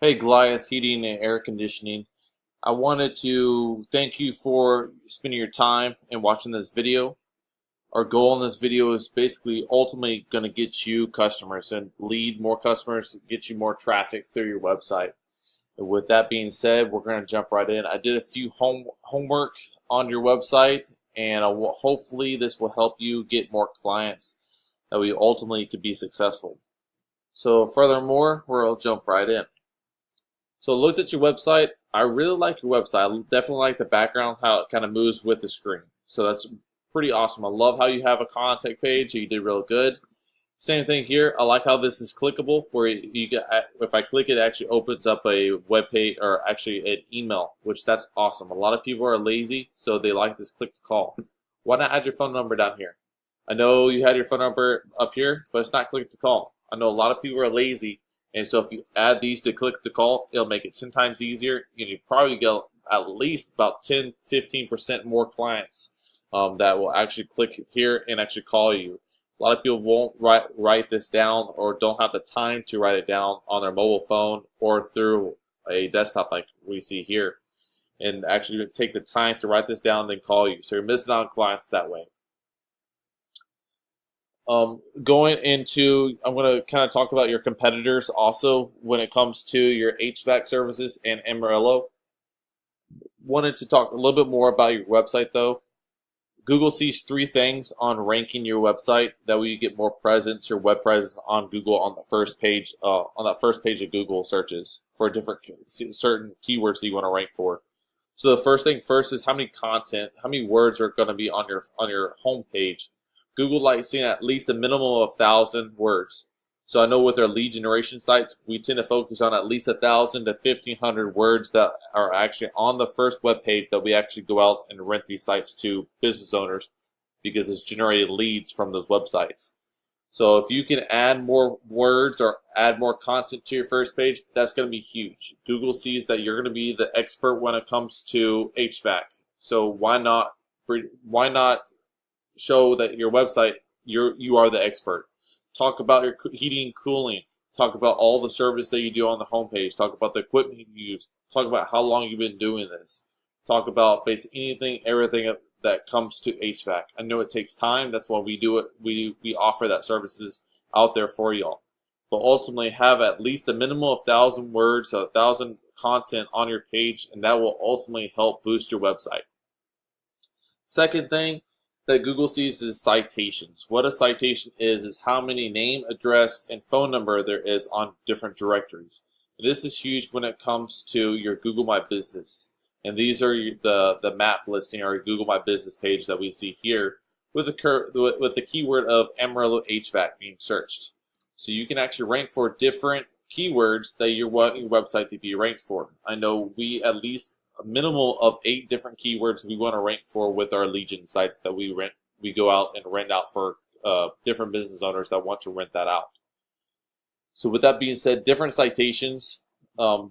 Hey, Goliath Heating and Air Conditioning. I wanted to thank you for spending your time and watching this video. Our goal in this video is basically ultimately going to get you customers and lead more customers, get you more traffic through your website. And with that being said, we're going to jump right in. I did a few homework on your website, and hopefully this will help you get more clients that we ultimately could be successful. So furthermore, we'll jump right in. So I looked at your website. I really like your website. I definitely like the background, how it kind of moves with the screen. So that's pretty awesome. I love how you have a contact page. You did real good. Same thing here. I like how this is clickable, where you get, if I click it, it actually opens up a web page, or actually an email, which that's awesome. A lot of people are lazy, so they like this click to call. Why not add your phone number down here? I know you had your phone number up here, but it's not click to call. I know a lot of people are lazy. And so if you add these to click to call, it'll make it 10 times easier. You probably get at least about 10–15% more clients that will actually click here and actually call you. A lot of people won't write this down, or don't have the time to write it down on their mobile phone or through a desktop like we see here, and actually take the time to write this down and then call you. So you're missing out on clients that way. Going into, I'm going to kind of talk about your competitors also when it comes to your HVAC services and Amarillo. Wanted to talk a little bit more about your website though. Google sees three things on ranking your website. That way you get more presence, your web presence on Google on the first page, on that first page of Google searches for different certain keywords that you want to rank for. So the first thing first is how many words are going to be on your home page. Google likes seeing at least a minimum of 1,000 words. So I know with our lead generation sites, we tend to focus on at least 1,000 to 1,500 words that are actually on the first web page that we actually go out and rent these sites to business owners, because it's generated leads from those websites. So if you can add more words or add more content to your first page, that's going to be huge. Google sees that you're going to be the expert when it comes to HVAC. So why not show that your website, you are the expert. Talk about your heating and cooling. Talk about all the service that you do on the homepage. Talk about the equipment you use. Talk about how long you've been doing this. Talk about basically anything, everything that comes to HVAC. I know it takes time. That's why we do it. We offer that services out there for y'all. But ultimately, have at least a minimum of 1,000 words, 1,000 content on your page, and that will ultimately help boost your website. Second thing that Google sees is citations. What a citation is how many name, address, and phone number there is on different directories. This is huge when it comes to your Google My Business. And these are the map listing or Google My Business page that we see here with the keyword of Amarillo HVAC being searched. So you can actually rank for different keywords that you want your website to be ranked for. I know we at least a minimal of 8 different keywords we want to rank for with our Legion sites that we go out and rent out for different business owners that want to rent that out. So with that being said, different citations,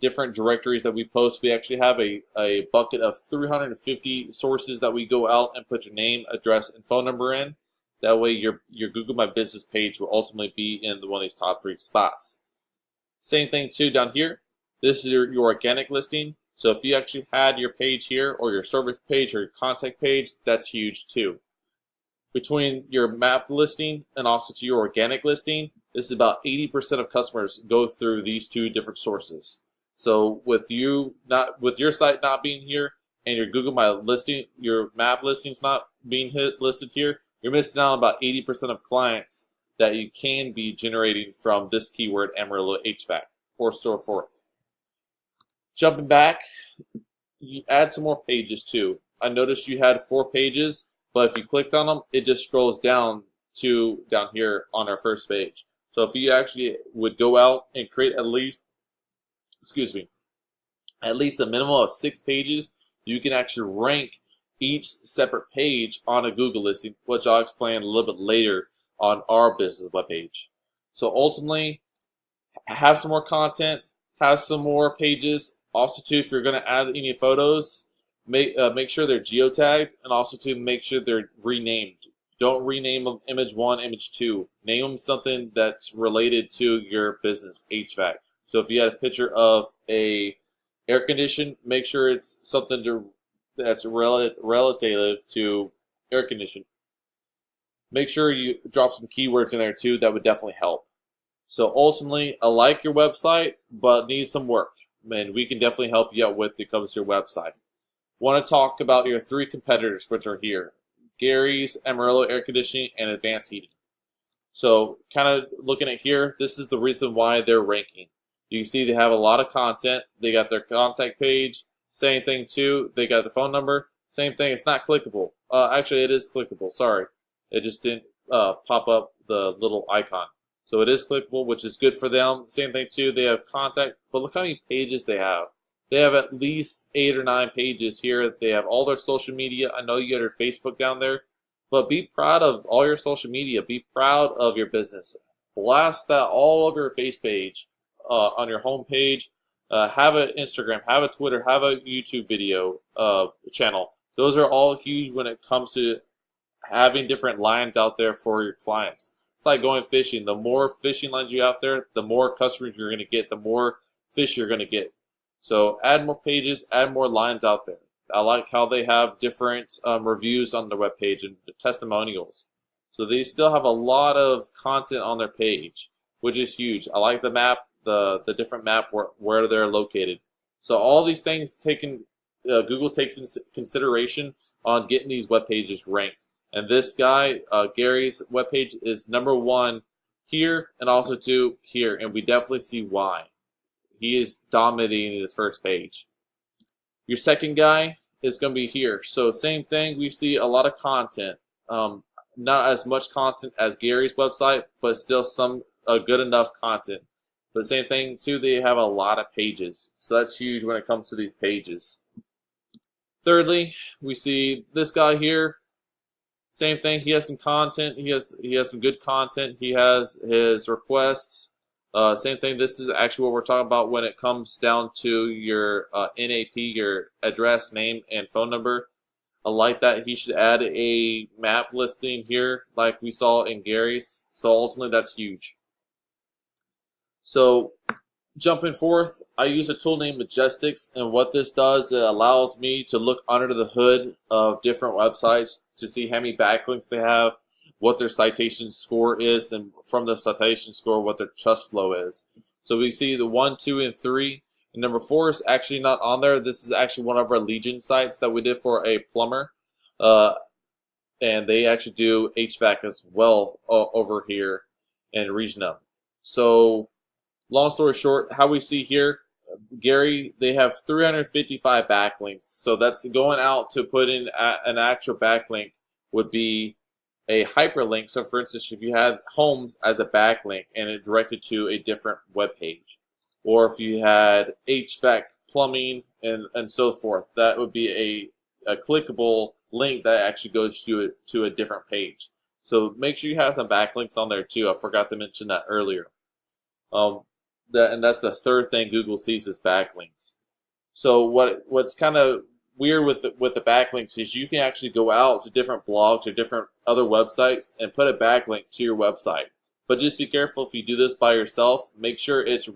different directories that we post. We actually have a bucket of 350 sources that we go out and put your name, address, and phone number in. That way your Google My Business page will ultimately be in one of these top 3 spots. Same thing too down here. This is your organic listing. So if you actually had your page here, or your service page, or your contact page, that's huge too. Between your map listing and also to your organic listing, this is about 80% of customers go through these 2 different sources. So with your site not being here, and your Google My listing, your map listings not being listed here, you're missing out on about 80% of clients that you can be generating from this keyword Amarillo HVAC, or so forth. Jumping back, you add some more pages too. I noticed you had 4 pages, but if you clicked on them, it just scrolls down here on our first page. So if you actually would go out and create at least a minimum of 6 pages, you can actually rank each separate page on a Google listing, which I'll explain a little bit later on our business webpage. So ultimately, have some more content, have some more pages. Also, too, if you're going to add any photos, make sure they're geotagged, and also to make sure they're renamed. Don't rename them image 1, image 2. Name them something that's related to your business, HVAC. So if you had a picture of a air condition, make sure it's something that's relative to air condition. Make sure you drop some keywords in there too. That would definitely help. So ultimately, I like your website, but needs some work. And we can definitely help you out with it comes to your website. Want to talk about your 3 competitors, which are here: Gary's, Amarillo Air Conditioning, and Advanced Heating. So kind of looking at here, this is the reason why they're ranking. You can see they have a lot of content. They got their contact page. Same thing too. They got the phone number. Same thing. It's not clickable. Actually, it is clickable. Sorry. It just didn't pop up the little icon. So it is clickable, which is good for them. Same thing too. They have contact, but look how many pages they have. They have at least 8 or 9 pages here. They have all their social media. I know you got your Facebook down there, but be proud of all your social media. Be proud of your business. Blast that all over your face page, on your home page. Have an Instagram, have a Twitter, have a YouTube video channel. Those are all huge when it comes to having different lines out there for your clients. It's like going fishing. The more fishing lines you have there, the more customers you're going to get, the more fish you're going to get. So add more pages, add more lines out there. I like how they have different reviews on their webpage and testimonials. So they still have a lot of content on their page, which is huge. I like the map, the different map where they're located. So all these things Google takes into consideration on getting these web pages ranked. And this guy, Gary's webpage, is #1 here and also 2 here, and we definitely see why. He is dominating his first page. Your second guy is going to be here. So same thing, we see a lot of content. Not as much content as Gary's website, but still some good enough content. But same thing too, they have a lot of pages. So that's huge when it comes to these pages. Thirdly, we see this guy here. Same thing. He has some content. He has some good content. He has his requests. Same thing. This is actually what we're talking about when it comes down to your NAP, your address, name, and phone number. I like that. He should add a map listing here, like we saw in Gary's. So ultimately, that's huge. So jumping forth, I use a tool named Majestics, and what this does, it allows me to look under the hood of different websites to see how many backlinks they have, what their citation score is, and from the citation score, what their trust flow is. So we see the 1, 2, and 3. And number 4 is actually not on there. This is actually one of our Legion sites that we did for a plumber. And they actually do HVAC as well over here in Regionum. So long story short, how we see here, Gary, they have 355 backlinks. So that's going out to put in an actual backlink would be a hyperlink. So for instance, if you had homes as a backlink and it directed to a different web page, or if you had HVAC, plumbing, and so forth, that would be a clickable link that actually goes to a different page. So make sure you have some backlinks on there too. I forgot to mention that earlier. And that's the third thing Google sees is backlinks. So what's kind of weird with the backlinks is you can actually go out to different blogs or different other websites and put a backlink to your website. But just be careful if you do this by yourself. Make sure it's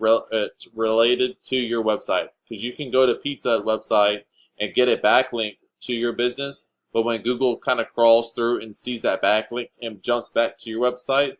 related to your website, because you can go to Pizza website and get a backlink to your business, but when Google kind of crawls through and sees that backlink and jumps back to your website,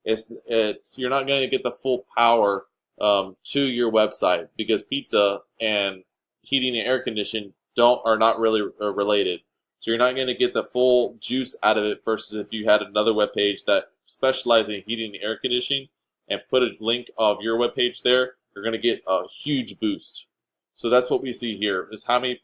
you're not going to get the full power to your website, because pizza and heating and air conditioning are not really related. So you're not going to get the full juice out of it versus if you had another web page that specializes in heating and air conditioning and put a link of your web page there, you're going to get a huge boost. So that's what we see here is how many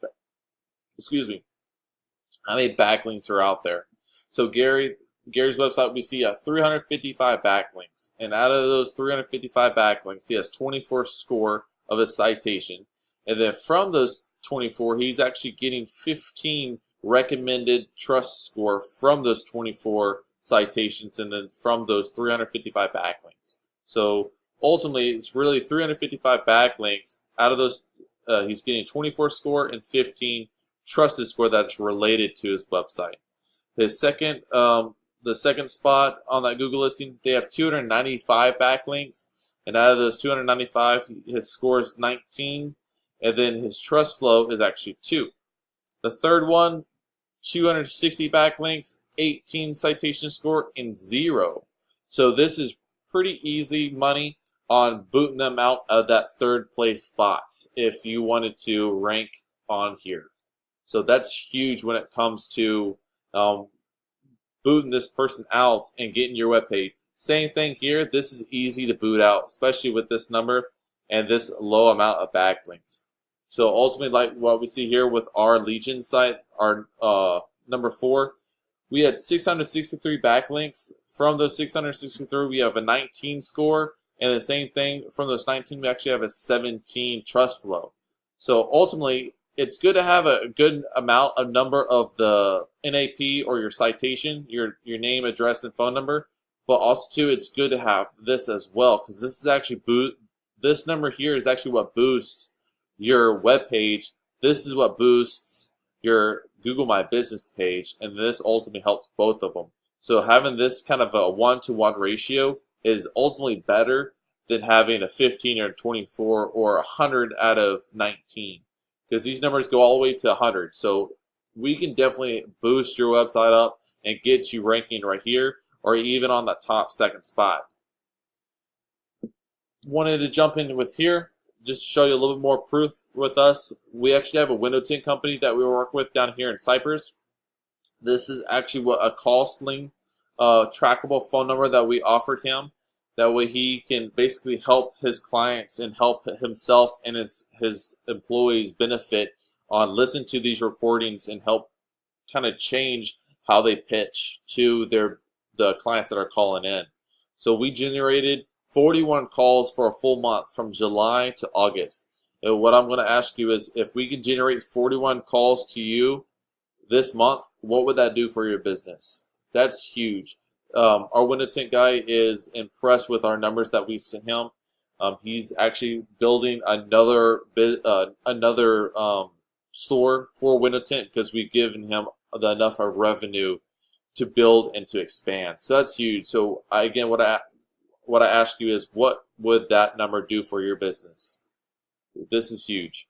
backlinks are out there. So Gary's website, we see 355 backlinks, and out of those 355 backlinks, he has 24 score of his citation, and then from those 24, he's actually getting 15 recommended trust score from those 24 citations, and then from those 355 backlinks. So ultimately, it's really 355 backlinks. Out of those, he's getting 24 score and 15 trusted score that's related to his website. His the second spot on that Google listing, they have 295 backlinks, And out of those 295, his score is 19, and then his trust flow is actually 2. The third one, 260 backlinks, 18 citation score, and 0. So this is pretty easy money on booting them out of that third place spot if you wanted to rank on here. So that's huge when it comes to booting this person out and getting your web page. Same thing here. This is easy to boot out, especially with this number and this low amount of backlinks. So ultimately, like what we see here with our Legion site, our number 4, we had 663 backlinks. From those 663, we have a 19 score, and the same thing from those 19, we actually have a 17 trust flow. So ultimately, it's good to have a good amount of number of the NAP or your citation, your name, address, and phone number. But also too, it's good to have this as well, because this is actually this number here is actually what boosts your web page. This is what boosts your Google My Business page, and this ultimately helps both of them. So having this kind of a 1-to-1 ratio is ultimately better than having a 15 or 24 or 100 out of 19, because these numbers go all the way to 100. So we can definitely boost your website up and get you ranking right here, or even on the top second spot. Wanted to jump in with here, just to show you a little bit more proof with us. We actually have a window tint company that we work with down here in Cyprus. This is actually what a call sling trackable phone number that we offered him. That way he can basically help his clients and help himself and his employees benefit on listen to these recordings and help kind of change how they pitch to the clients that are calling in. So we generated 41 calls for a full month from July to August. And what I'm going to ask you is, if we can generate 41 calls to you this month, what would that do for your business? That's huge. Our window tint guy is impressed with our numbers that we sent him. He's actually building another store for window tint, because we've given him enough of revenue to build and to expand. So that's huge. So again, what I ask you is, what would that number do for your business? This is huge.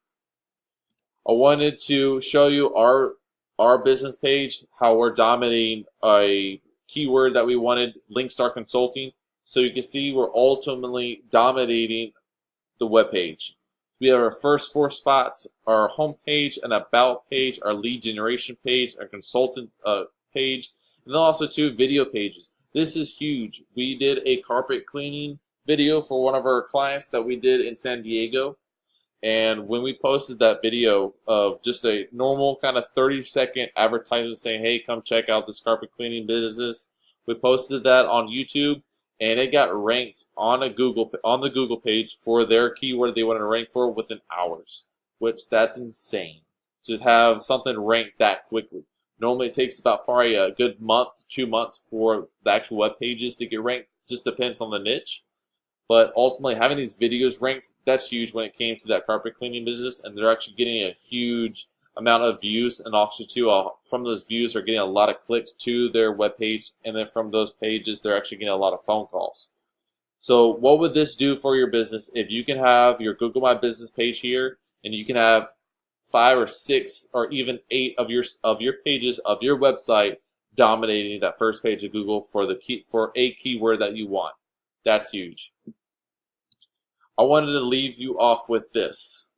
I wanted to show you our business page, how we're dominating a keyword that we wanted, Linkstar Consulting. So you can see we're ultimately dominating the web page. We have our first 4 spots: our home page, an about page, our lead generation page, our consultant page, and then also 2 video pages. This is huge. We did a carpet cleaning video for one of our clients that we did in San Diego. And when we posted that video of just a normal kind of 30-second advertisement saying, hey, come check out this carpet cleaning business, we posted that on YouTube, and it got ranked on the Google page for their keyword they wanted to rank for within hours, which that's insane to have something ranked that quickly. Normally it takes about probably a good month, 2 months for the actual web pages to get ranked. Just depends on the niche. But ultimately, having these videos ranked, that's huge when it came to that carpet cleaning business. And they're actually getting a huge amount of views. And also, too, from those views, they're getting a lot of clicks to their web page. And then from those pages, they're actually getting a lot of phone calls. So what would this do for your business if you can have your Google My Business page here, and you can have 5 or 6 or even 8 of your pages of your website dominating that first page of Google for a keyword that you want? That's huge. I wanted to leave you off with this.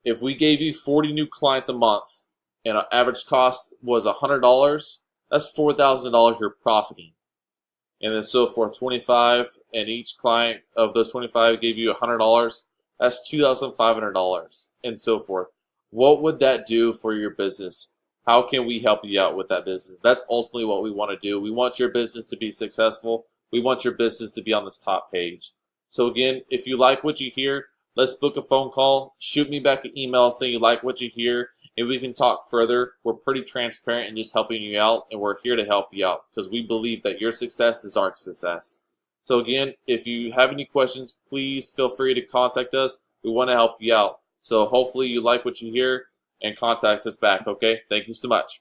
If we gave you 40 new clients a month and our average cost was $100, that's $4,000 you're profiting. And then so forth, 25, and each client of those 25 gave you $100, that's $2,500, and so forth. What would that do for your business? How can we help you out with that business? That's ultimately what we want to do. We want your business to be successful. We want your business to be on this top page. So again, if you like what you hear, let's book a phone call. Shoot me back an email saying you like what you hear, and we can talk further. We're pretty transparent in just helping you out, and we're here to help you out because we believe that your success is our success. So again, if you have any questions, please feel free to contact us. We want to help you out. So hopefully you like what you hear and contact us back, okay? Thank you so much.